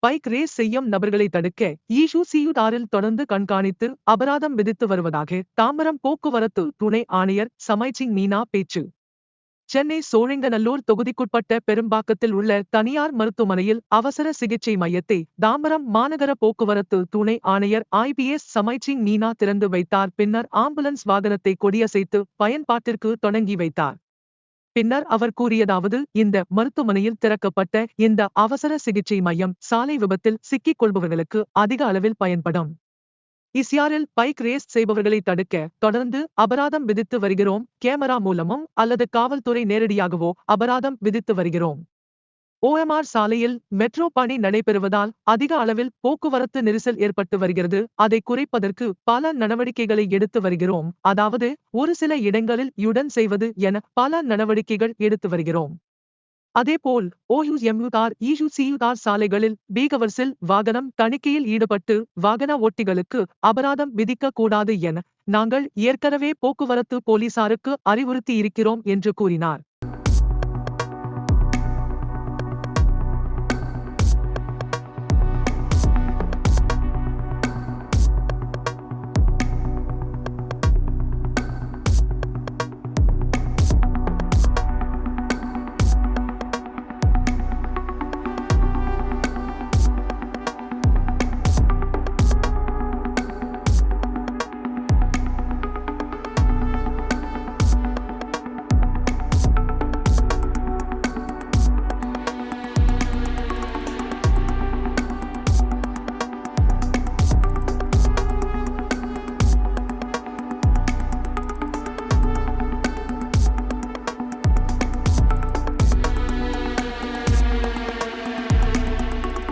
Bike race செய்யும் நபர்களை தடுக்க ஈஷூசியுடாரில் தொடர்ந்து கண்காணித்து அபராதம் விதித்து வருவதாக தாம்பரம் போக்குவரத்து துணை ஆணையர் சமைச்சிங் மீனா பேச்சு. சென்னை சோழிங்கநல்லூர் தொகுதிக்குட்பட்ட பெரும்பாக்கத்தில் உள்ள தனியார் மருத்துவமனையில் அவசர சிகிச்சை மையத்தை தாம்பரம் மாநகர போக்குவரத்து துணை ஆணையர் IPS சமைச்சிங் மீனா திறந்து வைத்தார். பின்னர் ஆம்புலன்ஸ் வாகனத்தை கொடியசைத்து பயன்பாட்டிற்கு தொடங்கி வைத்தார். பின்னர் அவர் கூறியதாவது, இந்த மருத்துவமனையில் திறக்கப்பட்ட இந்த அவசர சிகிச்சை மையம் சாலை விபத்தில் சிக்கிக் கொள்பவர்களுக்கு அதிக அளவில் பயன்படும். இசிஆரில் பைக் ரேஸ் செய்பவர்களை தடுக்க தொடர்ந்து அபராதம் விதித்து வருகிறோம். கேமரா மூலமும் அல்லது காவல்துறை நேரடியாகவோ அபராதம் விதித்து வருகிறோம். OMR சாலையில் மெட்ரோ பணி நடைபெறுவதால் அதிக அளவில் போக்குவரத்து நெரிசல் ஏற்பட்டு வருகிறது. அதை குறைப்பதற்கு பல நடவடிக்கைகளை எடுத்து வருகிறோம். அதாவது ஒரு சில இடங்களில் யுடன் செய்வது என பல நடவடிக்கைகள் எடுத்து வருகிறோம். அதேபோல் OUMUR EUCUR சாலைகளில் பீகவர்ஸில் வாகனம் தணிக்கையில் ஈடுபட்டு வாகன ஓட்டிகளுக்கு அபராதம் விதிக்க கூடாது என நாங்கள் ஏற்கனவே போக்குவரத்து போலீசாருக்கு அறிவுறுத்தியிருக்கிறோம் என்று கூறினார்.